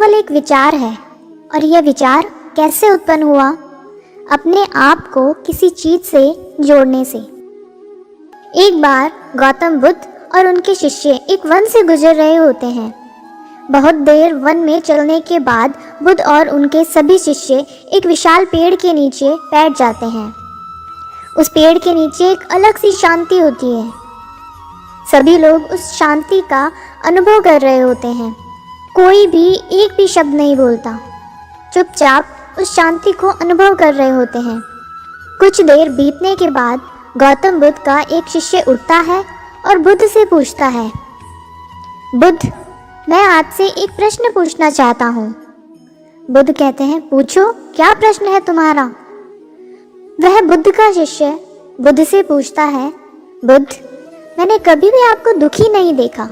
केवल एक विचार है, और यह विचार कैसे उत्पन्न हुआ? अपने आप को किसी चीज से जोड़ने से। एक बार गौतम बुद्ध और उनके शिष्य एक वन से गुजर रहे होते हैं। बहुत देर वन में चलने के बाद बुद्ध और उनके सभी शिष्य एक विशाल पेड़ के नीचे बैठ जाते हैं। उस पेड़ के नीचे एक अलग सी शांति होती है। सभी लोग उस शांति का अनुभव कर रहे होते हैं। कोई भी एक भी शब्द नहीं बोलता, चुपचाप उस शांति को अनुभव कर रहे होते हैं। कुछ देर बीतने के बाद गौतम बुद्ध का एक शिष्य उठता है और बुद्ध से पूछता है, बुद्ध, मैं आपसे एक प्रश्न पूछना चाहता हूँ। बुद्ध कहते हैं, पूछो, क्या प्रश्न है तुम्हारा? वह बुद्ध का शिष्य बुद्ध से पूछता है, बुद्ध, मैंने कभी भी आपको दुखी नहीं देखा।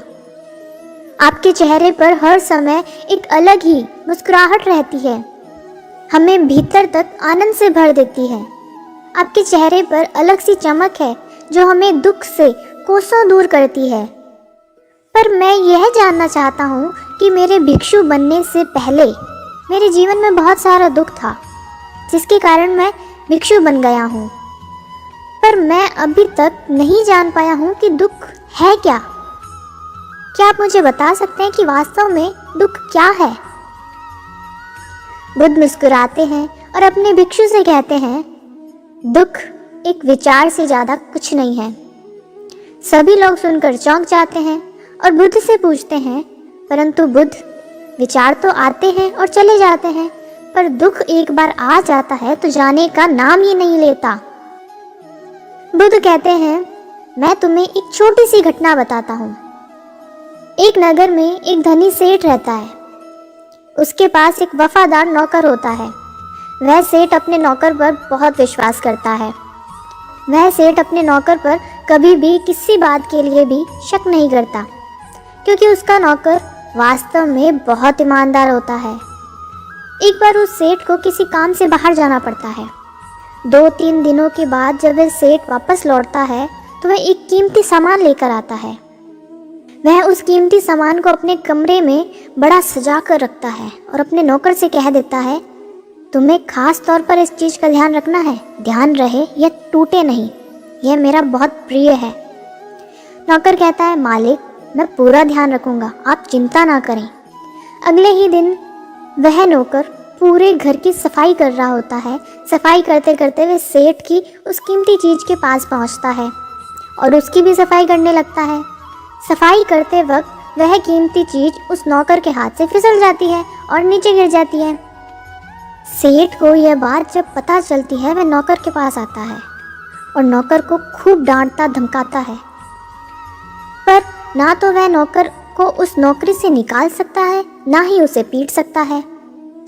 आपके चेहरे पर हर समय एक अलग ही मुस्कुराहट रहती है, हमें भीतर तक आनंद से भर देती है। आपके चेहरे पर अलग सी चमक है जो हमें दुख से कोसों दूर करती है। पर मैं यह जानना चाहता हूँ कि मेरे भिक्षु बनने से पहले मेरे जीवन में बहुत सारा दुख था, जिसके कारण मैं भिक्षु बन गया हूँ। पर मैं अभी तक नहीं जान पाया हूँ कि दुख है क्या। क्या आप मुझे बता सकते हैं कि वास्तव में दुख क्या है? बुद्ध मुस्कुराते हैं और अपने भिक्षु से कहते हैं, दुख एक विचार से ज़्यादा कुछ नहीं है। सभी लोग सुनकर चौंक जाते हैं और बुद्ध से पूछते हैं, परंतु बुद्ध, विचार तो आते हैं और चले जाते हैं, पर दुख एक बार आ जाता है तो जाने का नाम ही नहीं लेता। बुद्ध कहते हैं, मैं तुम्हें एक छोटी सी घटना बताता हूँ। एक नगर में एक धनी सेठ रहता है। उसके पास एक वफादार नौकर होता है। वह सेठ अपने नौकर पर बहुत विश्वास करता है। वह सेठ अपने नौकर पर कभी भी किसी बात के लिए भी शक नहीं करता, क्योंकि उसका नौकर वास्तव में बहुत ईमानदार होता है। एक बार उस सेठ को किसी काम से बाहर जाना पड़ता है। 2-3 दिनों के बाद जब वह सेठ वापस लौटता है तो वह एक कीमती सामान लेकर आता है। वह उस कीमती सामान को अपने कमरे में बड़ा सजा कर रखता है और अपने नौकर से कह देता है, तुम्हें खास तौर पर इस चीज़ का ध्यान रखना है, ध्यान रहे यह टूटे नहीं, यह मेरा बहुत प्रिय है। नौकर कहता है, मालिक, मैं पूरा ध्यान रखूंगा, आप चिंता ना करें। अगले ही दिन वह नौकर पूरे घर की सफाई कर रहा होता है। सफाई करते करते वह सेठ की उस कीमती चीज़ के पास पहुंचता है और उसकी भी सफाई करने लगता है। सफाई करते वक्त वह कीमती चीज़ उस नौकर के हाथ से फिसल जाती है और नीचे गिर जाती है। सेठ को यह बात जब पता चलती है, वह नौकर के पास आता है और नौकर को खूब डांटता धमकाता है। पर ना तो वह नौकर को उस नौकरी से निकाल सकता है, ना ही उसे पीट सकता है,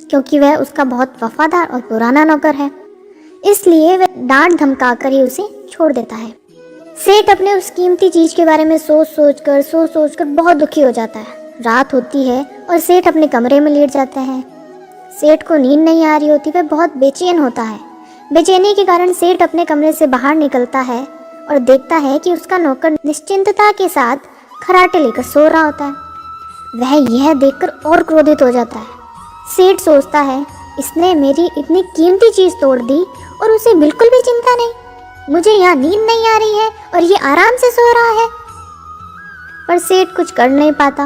क्योंकि वह उसका बहुत वफादार और पुराना नौकर है। इसलिए वह डांट धमका कर ही उसे छोड़ देता है। सेठ अपने उस कीमती चीज़ के बारे में सोच सोच कर बहुत दुखी हो जाता है। रात होती है और सेठ अपने कमरे में लेट जाते हैं। सेठ को नींद नहीं आ रही होती, वह बहुत बेचैन होता है। बेचैनी के कारण सेठ अपने कमरे से बाहर निकलता है और देखता है कि उसका नौकर निश्चिंतता के साथ खराटे लेकर सो रहा होता है। वह यह देखकर और क्रोधित हो जाता है। सेठ सोचता है, इसने मेरी इतनी कीमती चीज़ तोड़ दी और उसे बिल्कुल भी चिंता नहीं। मुझे यहाँ नींद नहीं आ रही है और ये आराम से सो रहा है। पर सेठ कुछ कर नहीं पाता,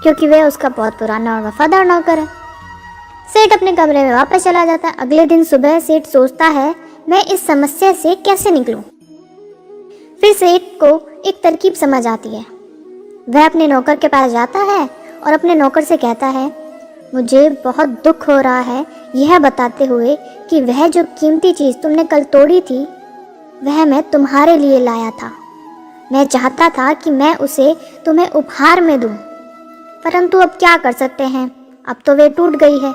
क्योंकि वह उसका बहुत पुराना और वफादार नौकर है। सेठ अपने कमरे में वापस चला जाता है। अगले दिन सुबह सेठ सोचता है, मैं इस समस्या से कैसे निकलूं। फिर सेठ को एक तरकीब समझ आती है। वह अपने नौकर के पास जाता है और अपने नौकर से कहता है, मुझे बहुत दुख हो रहा है, यह बताते हुए कि वह जो कीमती चीज़ तुमने कल तोड़ी थी वह मैं तुम्हारे लिए लाया था। मैं चाहता था कि मैं उसे तुम्हें उपहार में दूं, परंतु अब क्या कर सकते हैं, अब तो वे टूट गई है।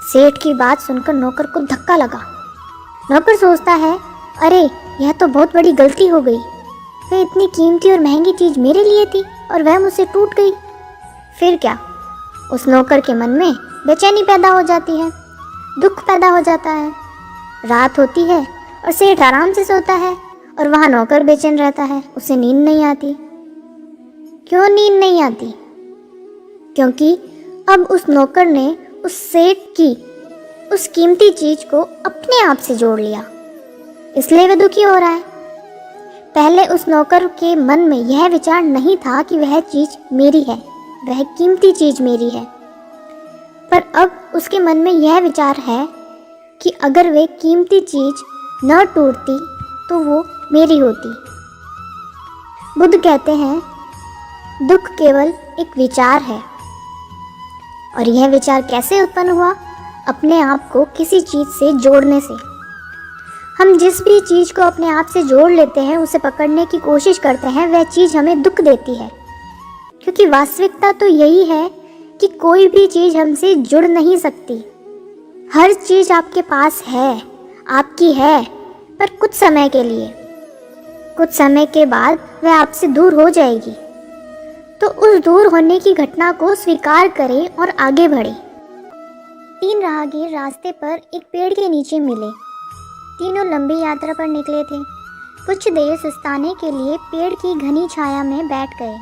सेठ की बात सुनकर नौकर को धक्का लगा। नौकर सोचता है, अरे यह तो बहुत बड़ी गलती हो गई। वह इतनी कीमती और महंगी चीज़ मेरे लिए थी और वह मुझसे टूट गई। फिर क्या? उस नौकर के मन में बेचैनी पैदा हो जाती है, दुख पैदा हो जाता है। रात होती है और सेठ आराम से सोता है और वहाँ नौकर बेचैन रहता है, उसे नींद नहीं आती। क्यों नींद नहीं आती? क्योंकि अब उस नौकर ने उस सेठ की उस कीमती चीज को अपने आप से जोड़ लिया, इसलिए वह दुखी हो रहा है। पहले उस नौकर के मन में यह विचार नहीं था कि वह चीज मेरी है, वह कीमती चीज मेरी है, पर अब उसके मन में यह विचार है कि अगर वह कीमती चीज न टूटती तो वो मेरी होती। बुद्ध कहते हैं, दुख केवल एक विचार है। और यह विचार कैसे उत्पन्न हुआ? अपने आप को किसी चीज से जोड़ने से। हम जिस भी चीज को अपने आप से जोड़ लेते हैं, उसे पकड़ने की कोशिश करते हैं, वह चीज हमें दुख देती है। क्योंकि वास्तविकता तो यही है कि कोई भी चीज हमसे जुड़ नहीं सकती। हर चीज आपके पास है, आपकी है, पर कुछ समय के लिए। कुछ समय के बाद वह आपसे दूर हो जाएगी। तो उस दूर होने की घटना को स्वीकार करें और आगे बढ़ें। 3 राहगीर रास्ते पर एक पेड़ के नीचे मिले। तीनों लंबी यात्रा पर निकले थे। कुछ देर सुस्ताने के लिए पेड़ की घनी छाया में बैठ गए।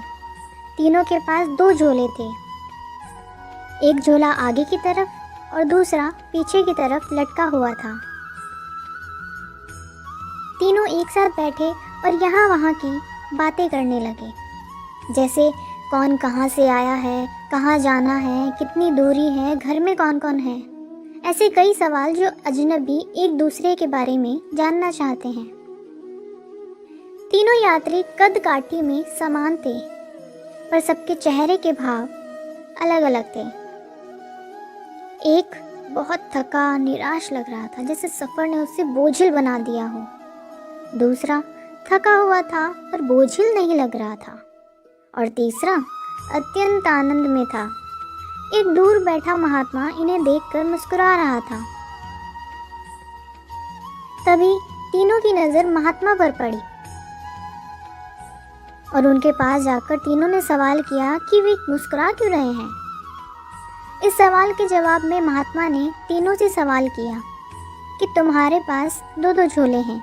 तीनों के पास 2 झोले थे, एक झोला आगे की तरफ और दूसरा पीछे की तरफ लटका हुआ था। तीनों एक साथ बैठे और यहाँ वहाँ की बातें करने लगे, जैसे कौन कहाँ से आया है, कहाँ जाना है, कितनी दूरी है, घर में कौन कौन है। ऐसे कई सवाल जो अजनबी एक दूसरे के बारे में जानना चाहते हैं। तीनों यात्री कद काठी में समान थे, पर सबके चेहरे के भाव अलग अलग थे। एक बहुत थका निराश लग रहा था, जैसे सफ़र ने उसे बोझिल बना दिया हो। दूसरा थका हुआ था पर बोझिल नहीं लग रहा था। और तीसरा अत्यंत आनंद में था। एक दूर बैठा महात्मा इन्हें देखकर मुस्कुरा रहा था। तभी तीनों की नज़र महात्मा पर पड़ी और उनके पास जाकर तीनों ने सवाल किया कि वे मुस्कुरा क्यों रहे हैं। इस सवाल के जवाब में महात्मा ने तीनों से सवाल किया कि तुम्हारे पास 2-2 झोले हैं,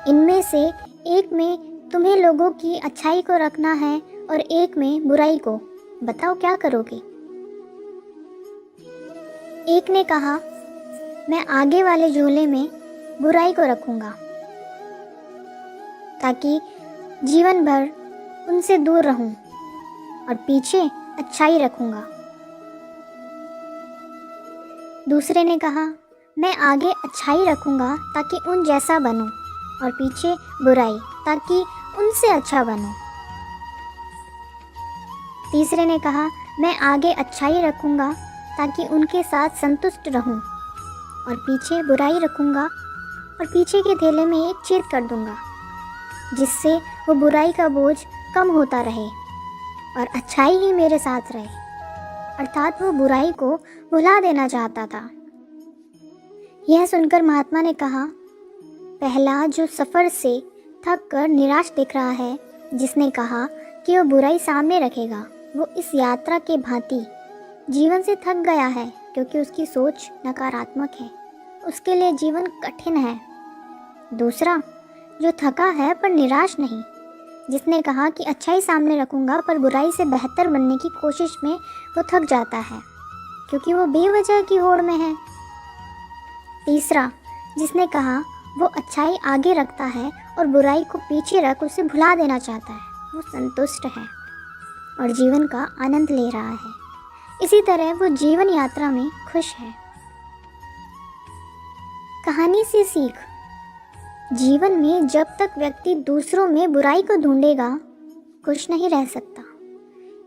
इनमें से एक में तुम्हें लोगों की अच्छाई को रखना है और एक में बुराई को, बताओ क्या करोगे। एक ने कहा, मैं आगे वाले झोले में बुराई को रखूंगा ताकि जीवन भर उनसे दूर रहूं, और पीछे अच्छाई रखूंगा। दूसरे ने कहा, मैं आगे अच्छाई रखूंगा ताकि उन जैसा बनूं, और पीछे बुराई ताकि उनसे अच्छा बनूं। तीसरे ने कहा, मैं आगे अच्छाई रखूंगा ताकि उनके साथ संतुष्ट रहूं, और पीछे बुराई रखूंगा और पीछे के थैले में एक छेद कर दूंगा, जिससे वो बुराई का बोझ कम होता रहे और अच्छाई ही मेरे साथ रहे। अर्थात वो बुराई को भुला देना चाहता था। यह सुनकर महात्मा ने कहा, पहला जो सफ़र से थक कर निराश दिख रहा है, जिसने कहा कि वो बुराई सामने रखेगा, वो इस यात्रा के भांति जीवन से थक गया है, क्योंकि उसकी सोच नकारात्मक है, उसके लिए जीवन कठिन है। दूसरा जो थका है पर निराश नहीं, जिसने कहा कि अच्छाई सामने रखूंगा पर बुराई से बेहतर बनने की कोशिश में वो थक जाता है, क्योंकि वो बेवजह की होड़ में है। तीसरा जिसने कहा वो अच्छाई आगे रखता है और बुराई को पीछे रख उसे भुला देना चाहता है, वो संतुष्ट है और जीवन का आनंद ले रहा है। इसी तरह वो जीवन यात्रा में खुश है। कहानी से सीख, जीवन में जब तक व्यक्ति दूसरों में बुराई को ढूंढेगा, खुश नहीं रह सकता।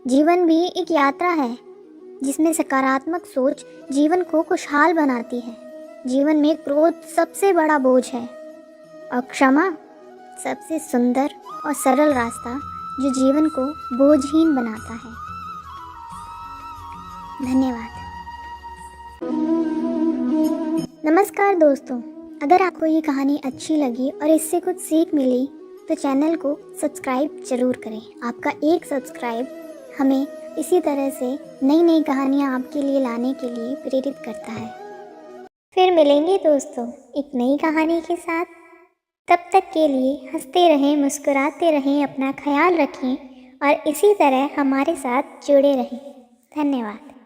जीवन भी एक यात्रा है जिसमें सकारात्मक सोच जीवन को खुशहाल बनाती है। जीवन में क्रोध सबसे बड़ा बोझ है और क्षमा सबसे सुंदर और सरल रास्ता जो जीवन को बोझहीन बनाता है। धन्यवाद। नमस्कार दोस्तों, अगर आपको ये कहानी अच्छी लगी और इससे कुछ सीख मिली तो चैनल को सब्सक्राइब ज़रूर करें। आपका एक सब्सक्राइब हमें इसी तरह से नई नई कहानियाँ आपके लिए लाने के लिए प्रेरित करता है। फिर मिलेंगे दोस्तों एक नई कहानी के साथ। तब तक के लिए हंसते रहें, मुस्कुराते रहें, अपना ख्याल रखें और इसी तरह हमारे साथ जुड़े रहें। धन्यवाद।